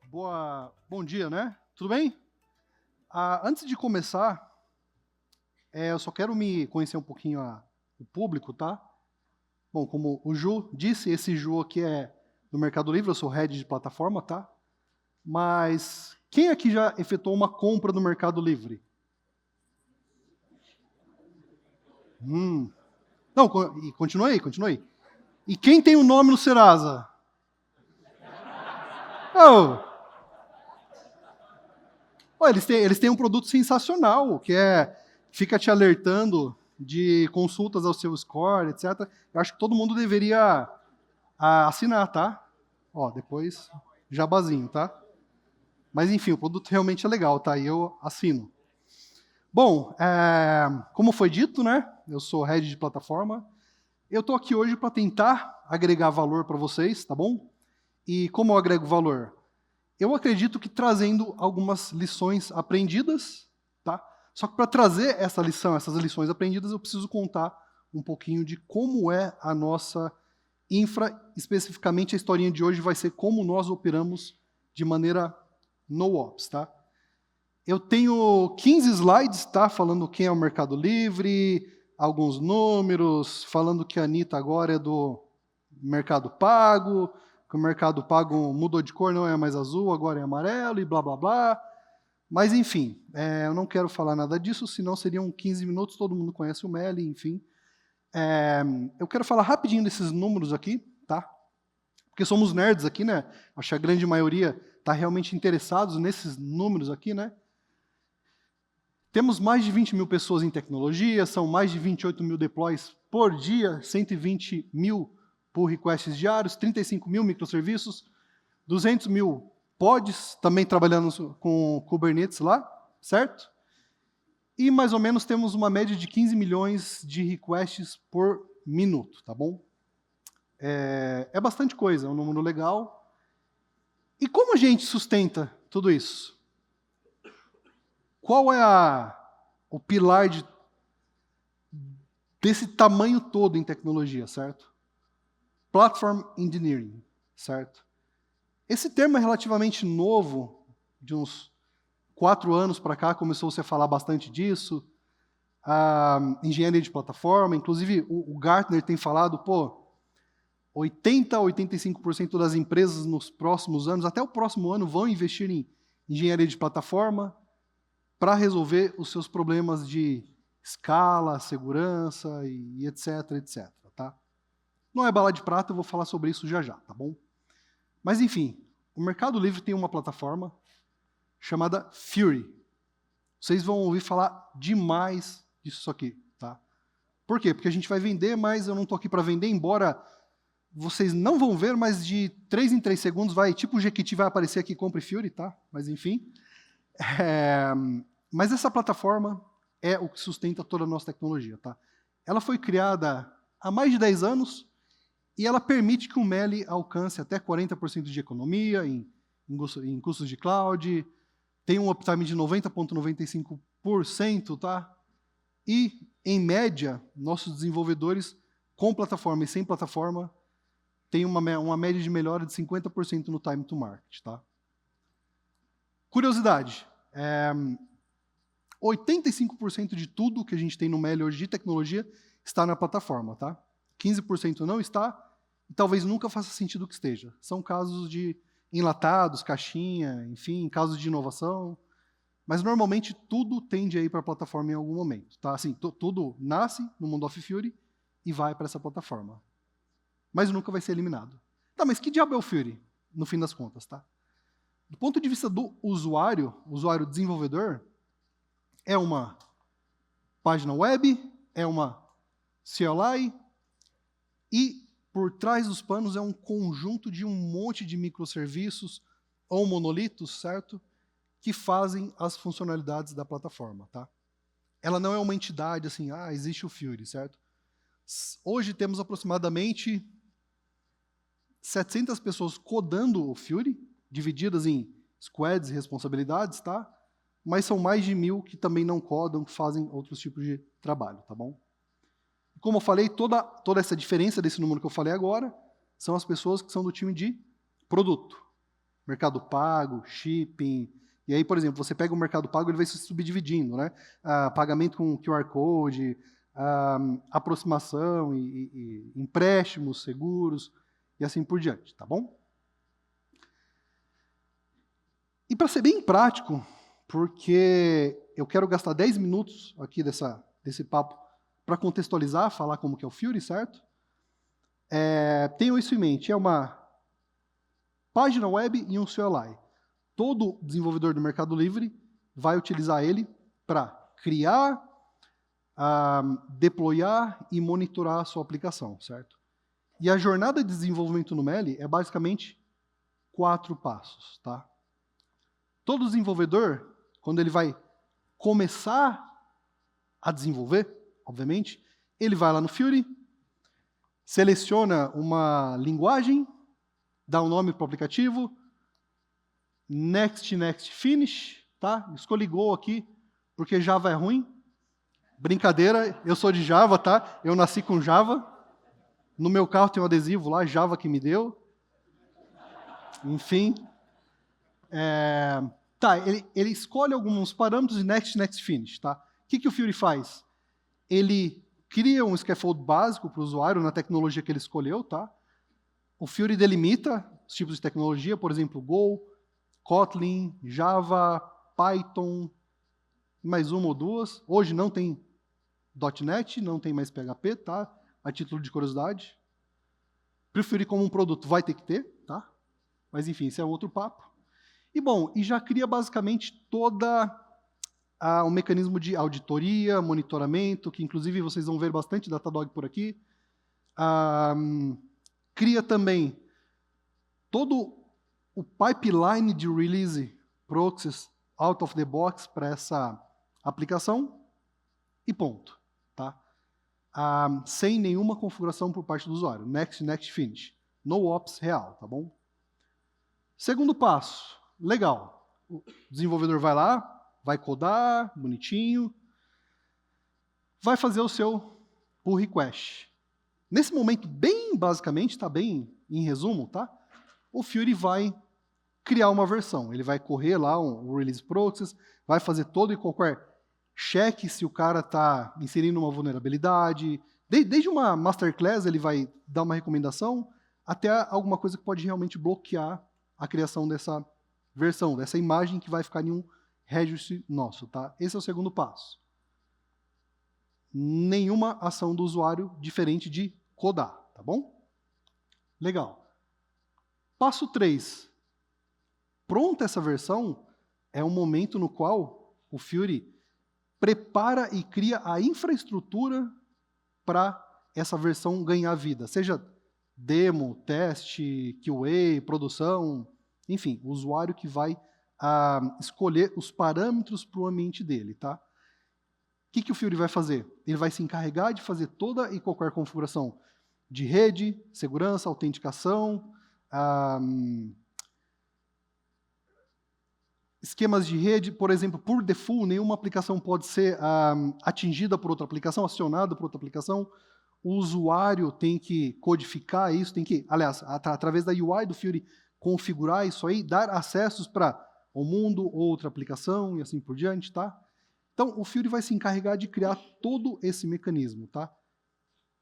Bom dia, né? Tudo bem? Antes de começar, eu só quero me conhecer um pouquinho o público, tá? Bom, como o Ju disse, esse Ju aqui é do Mercado Livre, eu sou head de plataforma, tá? Mas quem aqui já efetuou uma compra no Mercado Livre? Não, continua aí, continua aí. E quem tem o nome no Serasa? Oh, eles têm um produto sensacional, fica te alertando de consultas ao seu score, etc. Eu acho que todo mundo deveria assinar, tá? Ó, depois, jabazinho, tá? Mas enfim, o produto realmente é legal, tá? E eu assino. Bom, como foi dito, né? Eu sou head de plataforma. Eu estou aqui hoje para tentar agregar valor para vocês, tá bom? E como eu agrego valor? Eu acredito que trazendo algumas lições aprendidas, tá? Só que para trazer essas lições aprendidas, eu preciso contar um pouquinho de como é a nossa infra, especificamente a historinha de hoje vai ser como nós operamos de maneira no-ops, tá? Eu tenho 15 slides, tá? Falando quem é o Mercado Livre, alguns números, falando que a Anitta agora é do Mercado Pago, que o Mercado Pago mudou de cor, não é mais azul, agora é amarelo e blá blá blá. Mas enfim, eu não quero falar nada disso, senão seriam 15 minutos, todo mundo conhece o Meli, enfim. Eu quero falar rapidinho desses números aqui, tá? Porque somos nerds aqui, né? Acho que a grande maioria está realmente interessados nesses números aqui, né? Temos mais de 20 mil pessoas em tecnologia, são mais de 28 mil deploys por dia, 120 mil pull requests diários, 35 mil microserviços, 200 mil pods, também trabalhando com Kubernetes lá, certo? E mais ou menos temos uma média de 15 milhões de requests por minuto, tá bom? É bastante coisa, é um número legal. E como a gente sustenta tudo isso? Qual é o pilar desse tamanho todo em tecnologia, certo? Platform Engineering, certo? Esse termo é relativamente novo, de uns 4 anos para cá, começou-se a falar bastante disso. Engenharia de plataforma, inclusive o Gartner tem falado, 80 a 85% das empresas nos próximos anos, até o próximo ano, vão investir em engenharia de plataforma para resolver os seus problemas de escala, segurança e etc, etc, tá? Não é bala de prata, eu vou falar sobre isso já já, tá bom? Mas enfim, o Mercado Livre tem uma plataforma chamada Fury. Vocês vão ouvir falar demais disso aqui, tá? Por quê? Porque a gente vai vender, mas eu não estou aqui para vender, embora vocês não vão ver, mas de 3 em 3 segundos tipo o Jequiti vai aparecer aqui, compre Fury, tá? Mas enfim. Mas essa plataforma é o que sustenta toda a nossa tecnologia, tá? Ela foi criada há mais de 10 anos e ela permite que o Meli alcance até 40% de economia em custos de cloud, tem um uptime de 90,95%, tá? E, em média, nossos desenvolvedores, com plataforma e sem plataforma, têm uma média de melhora de 50% no time to market, tá? Curiosidade, 85% de tudo que a gente tem no Meli hoje de tecnologia está na plataforma, tá? 15% não está, e talvez nunca faça sentido que esteja. São casos de enlatados, caixinha, enfim, casos de inovação, mas normalmente tudo tende a ir para a plataforma em algum momento, tá? Assim, tudo nasce no mundo of Fury e vai para essa plataforma. Mas nunca vai ser eliminado. Tá, mas que diabo é o Fury, no fim das contas, tá? Do ponto de vista do usuário desenvolvedor, é uma página web, é uma CLI, e por trás dos panos é um conjunto de um monte de microserviços ou monolitos, certo? Que fazem as funcionalidades da plataforma, tá? Ela não é uma entidade assim, existe o Fury, certo? Hoje temos aproximadamente 700 pessoas codando o Fury, divididas em squads e responsabilidades, tá? Mas são mais de 1.000 que também não codam, que fazem outros tipos de trabalho, tá bom? Como eu falei, toda essa diferença desse número que eu falei agora são as pessoas que são do time de produto. Mercado Pago, shipping. E aí, por exemplo, você pega o Mercado Pago, ele vai se subdividindo, né? Pagamento com QR Code, aproximação e empréstimos, seguros e assim por diante, tá bom? E para ser bem prático, porque eu quero gastar 10 minutos aqui desse papo para contextualizar, falar como que é o Fiori, certo? Tenham isso em mente, é uma página web e um CLI. Todo desenvolvedor do Mercado Livre vai utilizar ele para criar, deployar e monitorar a sua aplicação, certo? E a jornada de desenvolvimento no Meli é basicamente 4 passos, tá? Todo desenvolvedor, quando ele vai começar a desenvolver, obviamente, ele vai lá no Fiori, seleciona uma linguagem, dá um nome para o aplicativo, next, finish, tá? Escolhi Go aqui, porque Java é ruim. Brincadeira, eu sou de Java, tá? Eu nasci com Java. No meu carro tem um adesivo lá, Java que me deu. Enfim. Ele escolhe alguns parâmetros de next, finish, tá? O que o Fiori faz? Ele cria um scaffold básico para o usuário na tecnologia que ele escolheu, tá? O Fiori delimita os tipos de tecnologia, por exemplo, Go, Kotlin, Java, Python, mais uma ou duas. Hoje não tem .NET, não tem mais PHP, tá? A título de curiosidade. Preferir como um produto vai ter que ter, tá? Mas enfim, isso é outro papo. E já cria basicamente toda um mecanismo de auditoria, monitoramento, que inclusive vocês vão ver bastante Datadog por aqui. Cria também todo o pipeline de release proxies out of the box para essa aplicação e ponto, tá? Sem nenhuma configuração por parte do usuário. Next, finish. No ops real, tá bom? Segundo passo, legal. O desenvolvedor vai lá, vai codar, bonitinho, vai fazer o seu pull request. Nesse momento, bem basicamente, tá bem em resumo, tá? O Fiori vai criar uma versão. Ele vai correr lá um release process, vai fazer todo e qualquer check se o cara está inserindo uma vulnerabilidade. Desde uma masterclass ele vai dar uma recomendação, até alguma coisa que pode realmente bloquear a criação dessa versão, dessa imagem que vai ficar em um registry nosso, tá? Esse é o segundo passo. Nenhuma ação do usuário diferente de codar, tá bom? Legal. Passo 3. Pronta essa versão, é um momento no qual o Fiori prepara e cria a infraestrutura para essa versão ganhar vida. Seja demo, teste, QA, produção, enfim, o usuário que vai escolher os parâmetros para o ambiente dele, tá? O que o Fiori vai fazer? Ele vai se encarregar de fazer toda e qualquer configuração de rede, segurança, autenticação, esquemas de rede, por exemplo, por default, nenhuma aplicação pode ser atingida por outra aplicação, acionada por outra aplicação. O usuário tem que codificar isso, tem que, aliás, através da UI do Fiori, configurar isso aí, dar acessos para o mundo, outra aplicação e assim por diante, tá? Então, o Fiori vai se encarregar de criar todo esse mecanismo, tá?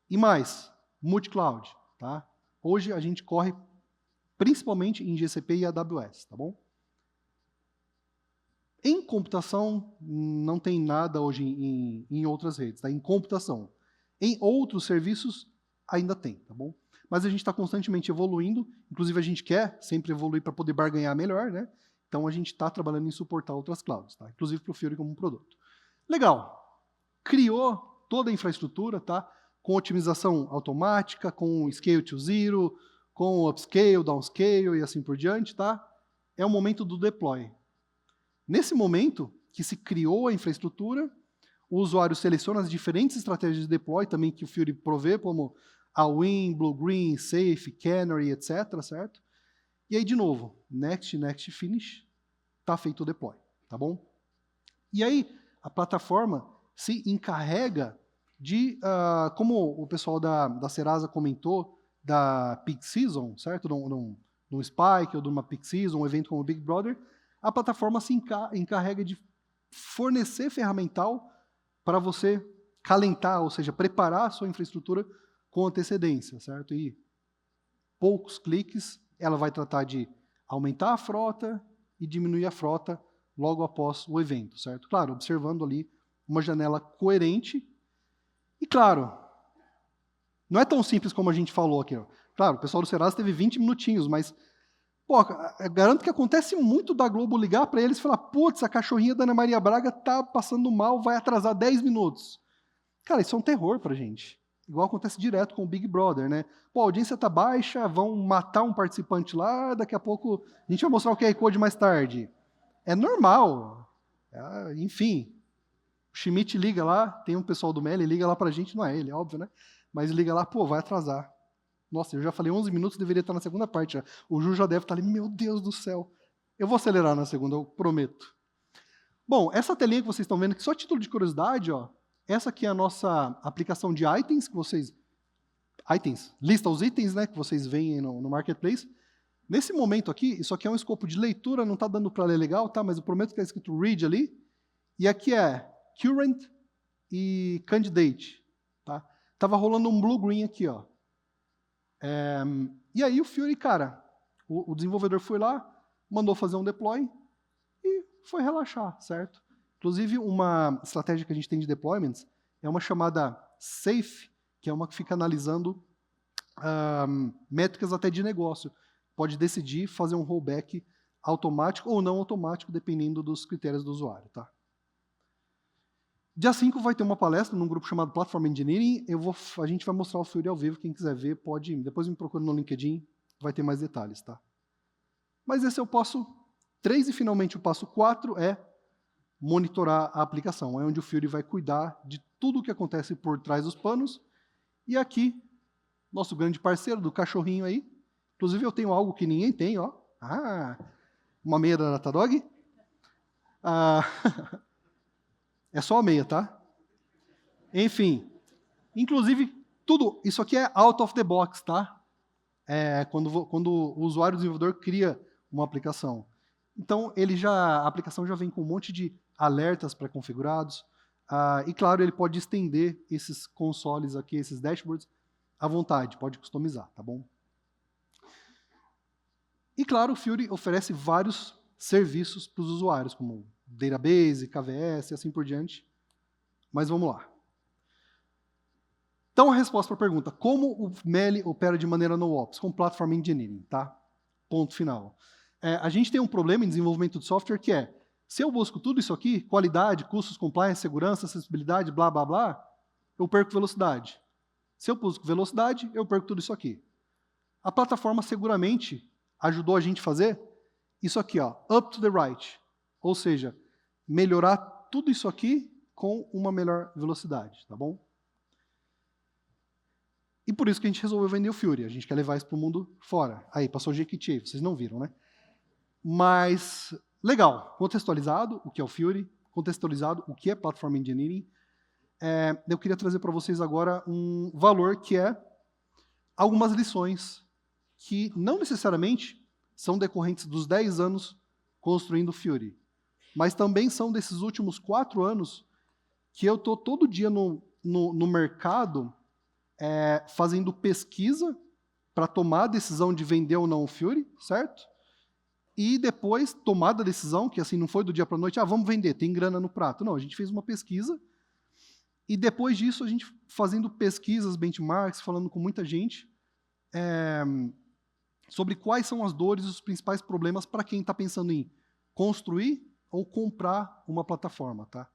E mais, multi-cloud, tá? Hoje a gente corre principalmente em GCP e AWS, tá bom? Em computação, não tem nada hoje em outras redes, tá? Em computação. Em outros serviços, ainda tem, tá bom? Mas a gente está constantemente evoluindo, inclusive a gente quer sempre evoluir para poder barganhar melhor, né? Então a gente está trabalhando em suportar outras clouds, tá? Inclusive para o Fiori como um produto. Legal. Criou toda a infraestrutura, tá? Com otimização automática, com scale to zero, com upscale, downscale e assim por diante, tá? É o momento do deploy. Nesse momento que se criou a infraestrutura, o usuário seleciona as diferentes estratégias de deploy também que o Fiori provê, como a Win, Blue Green, Safe, Canary, etc., certo? E aí, de novo, next, finish, está feito o deploy, tá bom? E aí, a plataforma se encarrega de, como o pessoal da Serasa comentou, da peak season, certo? de um Spike ou de uma Pixies, um evento como o Big Brother, a plataforma se encarrega de fornecer ferramental para você calentar, ou seja, preparar a sua infraestrutura com antecedência, certo? E poucos cliques, ela vai tratar de aumentar a frota e diminuir a frota logo após o evento, certo? Claro, observando ali uma janela coerente. E claro, não é tão simples como a gente falou aqui. Ó. Claro, o pessoal do Serasa teve 20 minutinhos, mas pô, eu garanto que acontece muito da Globo ligar para eles e falar: putz, a cachorrinha da Ana Maria Braga tá passando mal, vai atrasar 10 minutos. Cara, isso é um terror pra gente. Igual acontece direto com o Big Brother, né? Pô, a audiência tá baixa, vão matar um participante lá, daqui a pouco a gente vai mostrar o QR Code mais tarde. É normal. Enfim, o Schmidt liga lá, tem um pessoal do Meli, liga lá pra gente, não é ele, é óbvio, né? Mas liga lá, pô, vai atrasar. Nossa, eu já falei 11 minutos, deveria estar na segunda parte já. O Ju já deve estar ali, meu Deus do céu. Eu vou acelerar na segunda, eu prometo. Bom, essa telinha que vocês estão vendo aqui, só título de curiosidade, ó. Essa aqui é a nossa aplicação de itens, que vocês... lista os itens, né, que vocês veem no Marketplace. Nesse momento aqui, isso aqui é um escopo de leitura, não está dando para ler legal, tá? Mas eu prometo que está escrito read ali. E aqui é current e candidate, tá? Tava rolando um blue-green aqui, ó. E aí o Fury, cara, o desenvolvedor foi lá, mandou fazer um deploy e foi relaxar, certo? Inclusive, uma estratégia que a gente tem de deployments é uma chamada SAFE, que é uma que fica analisando métricas até de negócio. Pode decidir fazer um rollback automático ou não automático, dependendo dos critérios do usuário. Tá? Dia 5 vai ter uma palestra num grupo chamado Platform Engineering. A gente vai mostrar o Fury ao vivo, quem quiser ver pode ir. Depois me procura no LinkedIn, vai ter mais detalhes. Tá? Mas esse é o passo 3 e finalmente o passo 4 é monitorar a aplicação. É onde o Fury vai cuidar de tudo o que acontece por trás dos panos. E aqui, nosso grande parceiro do cachorrinho aí. Inclusive eu tenho algo que ninguém tem, ó. Uma meia da Datadog. É só a meia, tá? Enfim, inclusive tudo, isso aqui é out of the box, tá? Quando o usuário desenvolvedor cria uma aplicação. Então, a aplicação já vem com um monte de alertas pré-configurados. E, claro, ele pode estender esses consoles aqui, esses dashboards, à vontade, pode customizar, tá bom? E, claro, o Fury oferece vários serviços para os usuários, como database, KVS e assim por diante. Mas vamos lá. Então, a resposta para a pergunta, como o Meli opera de maneira no-ops? Com Platform Engineering, tá? Ponto final. A gente tem um problema em desenvolvimento de software que é, se eu busco tudo isso aqui, qualidade, custos, compliance, segurança, acessibilidade, blá, blá, blá, eu perco velocidade. Se eu busco velocidade, eu perco tudo isso aqui. A plataforma seguramente ajudou a gente a fazer isso aqui, ó, up to the right. Ou seja, melhorar tudo isso aqui com uma melhor velocidade, tá bom? E por isso que a gente resolveu vender o Fury. A gente quer levar isso para o mundo fora. Aí, passou o Jequiti aí, vocês não viram, né? Mas, legal, contextualizado o que é o Fury, contextualizado o que é Platform Engineering. Eu queria trazer para vocês agora um valor que é algumas lições que não necessariamente são decorrentes dos 10 anos construindo o Fury, mas também são desses últimos 4 anos que eu estou todo dia no mercado fazendo pesquisa para tomar a decisão de vender ou não o Fury, certo? E depois, tomada a decisão, que assim não foi do dia para a noite, vamos vender, tem grana no prato. Não, a gente fez uma pesquisa, e depois disso a gente fazendo pesquisas, benchmarks, falando com muita gente, sobre quais são as dores e os principais problemas para quem está pensando em construir ou comprar uma plataforma. Tá?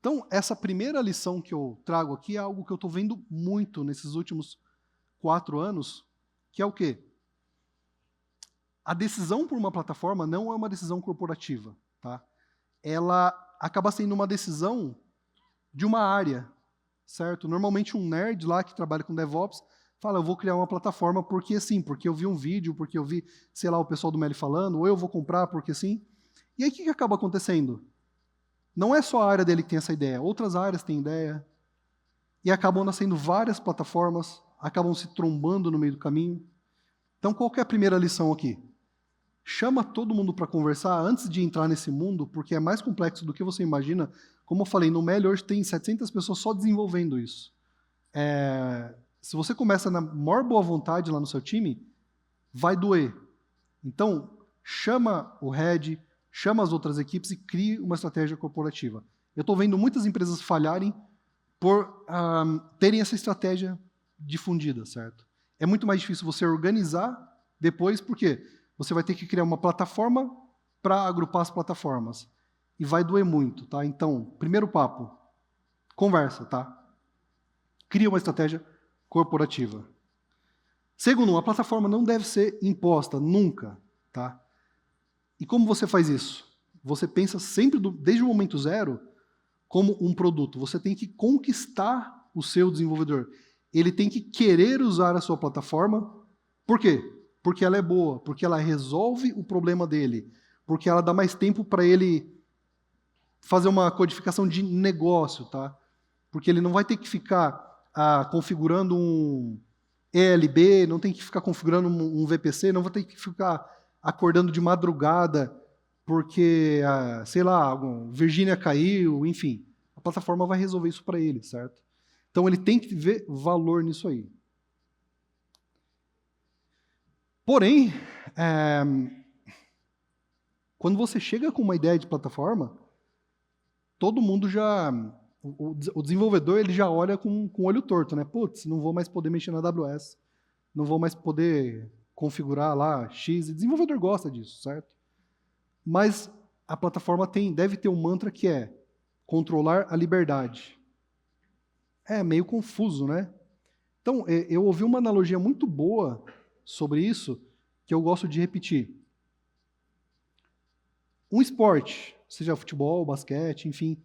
Então, essa primeira lição que eu trago aqui é algo que eu estou vendo muito nesses últimos 4 anos, que é o quê? A decisão por uma plataforma não é uma decisão corporativa. Tá? Ela acaba sendo uma decisão de uma área, certo? Normalmente um nerd lá que trabalha com DevOps fala, eu vou criar uma plataforma porque sim, porque eu vi um vídeo, porque eu vi, sei lá, o pessoal do Meli falando, ou eu vou comprar porque sim. E aí o que acaba acontecendo? Não é só a área dele que tem essa ideia, outras áreas têm ideia, e acabam nascendo várias plataformas, acabam se trombando no meio do caminho. Então, qual que é a primeira lição aqui? Chama todo mundo para conversar antes de entrar nesse mundo, porque é mais complexo do que você imagina. Como eu falei, no Meli hoje tem 700 pessoas só desenvolvendo isso. Se você começa na maior boa vontade lá no seu time, vai doer. Então, chama o head, chama as outras equipes e crie uma estratégia corporativa. Eu estou vendo muitas empresas falharem por terem essa estratégia difundida, certo? É muito mais difícil você organizar depois, porque você vai ter que criar uma plataforma para agrupar as plataformas. E vai doer muito, tá? Então, primeiro papo, conversa, tá? Cria uma estratégia corporativa. Segundo, a plataforma não deve ser imposta, nunca, tá? E como você faz isso? Você pensa sempre, desde o momento zero, como um produto. Você tem que conquistar o seu desenvolvedor. Ele tem que querer usar a sua plataforma. Por quê? Porque ela é boa, porque ela resolve o problema dele, porque ela dá mais tempo para ele fazer uma codificação de negócio, tá? Porque ele não vai ter que ficar configurando um ELB, não tem que ficar configurando um VPC, não vai ter que ficar acordando de madrugada porque, sei lá, Virgínia caiu, enfim. A plataforma vai resolver isso para ele, certo? Então ele tem que ver valor nisso aí. Porém, quando você chega com uma ideia de plataforma, todo mundo já... O desenvolvedor ele já olha com o olho torto, né? Putz, não vou mais poder mexer na AWS, não vou mais poder configurar lá X. O desenvolvedor gosta disso, certo? Mas a plataforma deve ter um mantra que é controlar a liberdade. É meio confuso, né? Então, eu ouvi uma analogia muito boa sobre isso, que eu gosto de repetir. Um esporte, seja futebol, basquete, enfim,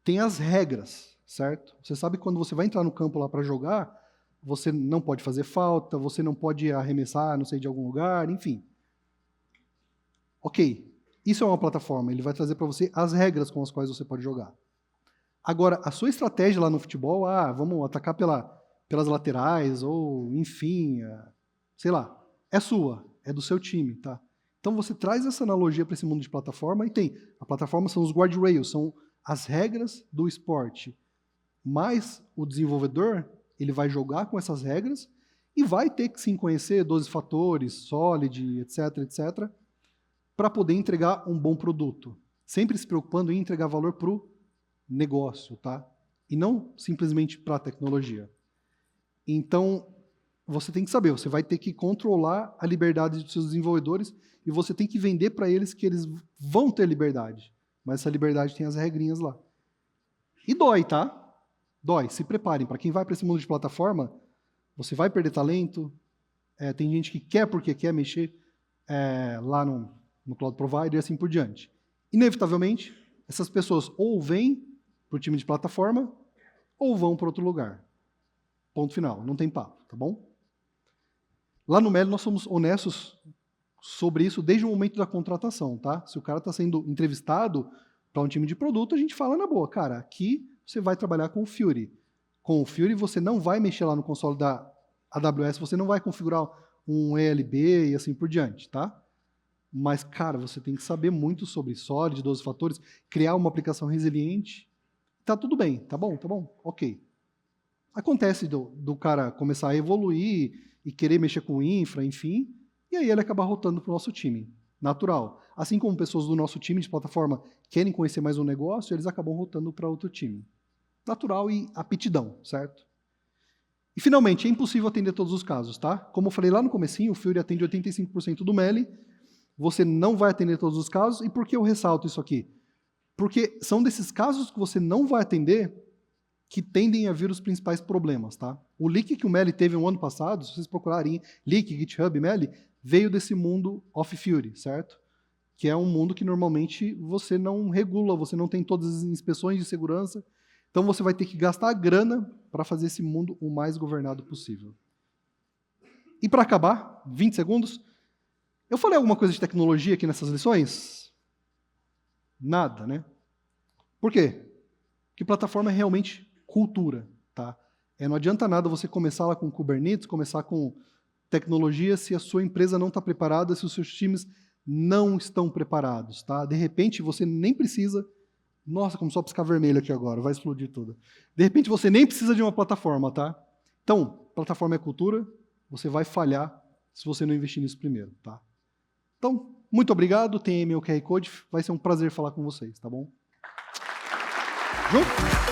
tem as regras, certo? Você sabe que quando você vai entrar no campo lá para jogar, você não pode fazer falta, você não pode arremessar, não sei, de algum lugar, enfim. Ok, isso é uma plataforma, ele vai trazer para você as regras com as quais você pode jogar. Agora, a sua estratégia lá no futebol, vamos atacar pelas laterais, ou enfim, sei lá, é sua, é do seu time, tá? Então você traz essa analogia para esse mundo de plataforma e a plataforma são os guardrails, são as regras do esporte. Mas o desenvolvedor, ele vai jogar com essas regras e vai ter que sim conhecer 12 fatores, Solid, etc, etc, para poder entregar um bom produto. Sempre se preocupando em entregar valor para o negócio, tá? E não simplesmente para a tecnologia. Então, você tem que saber, você vai ter que controlar a liberdade dos seus desenvolvedores e você tem que vender para eles que eles vão ter liberdade. Mas essa liberdade tem as regrinhas lá. E dói, tá? Dói. Se preparem. Para quem vai para esse mundo de plataforma, você vai perder talento. Tem gente que quer porque quer mexer lá no Cloud Provider e assim por diante. Inevitavelmente, essas pessoas ou vêm para o time de plataforma ou vão para outro lugar. Ponto final. Não tem papo, tá bom? Lá no Meli, nós somos honestos sobre isso desde o momento da contratação, tá? Se o cara está sendo entrevistado para um time de produto, a gente fala na boa, cara, aqui você vai trabalhar com o Fury. Com o Fury, você não vai mexer lá no console da AWS, você não vai configurar um ELB e assim por diante, tá? Mas, cara, você tem que saber muito sobre Solid, 12 fatores, criar uma aplicação resiliente. Tá tudo bem, tá bom, ok. Acontece do cara começar a evoluir e querer mexer com infra, enfim, e aí ele acaba rotando para o nosso time. Natural. Assim como pessoas do nosso time de plataforma querem conhecer mais um negócio, eles acabam rotando para outro time. Natural e aptidão, certo? E, finalmente, é impossível atender todos os casos, tá? Como eu falei lá no comecinho, o Fury atende 85% do Meli, você não vai atender todos os casos, e por que eu ressalto isso aqui? Porque são desses casos que você não vai atender que tendem a vir os principais problemas, tá? O leak que o Meli teve no ano passado, se vocês procurarem leak, GitHub, Meli, veio desse mundo off Fury, certo? Que é um mundo que normalmente você não regula, você não tem todas as inspeções de segurança, então você vai ter que gastar grana para fazer esse mundo o mais governado possível. E para acabar, 20 segundos, eu falei alguma coisa de tecnologia aqui nessas lições? Nada, né? Por quê? Porque plataforma é realmente cultura, tá? Não adianta nada você começar lá com Kubernetes, começar com tecnologia se a sua empresa não está preparada, se os seus times não estão preparados, tá? De repente, você nem precisa... Nossa, começou a piscar vermelho aqui agora, vai explodir tudo. De repente, você nem precisa de uma plataforma, tá? Então, plataforma é cultura, você vai falhar se você não investir nisso primeiro, tá? Então, muito obrigado, tem aí meu QR Code, vai ser um prazer falar com vocês, tá bom? Junto?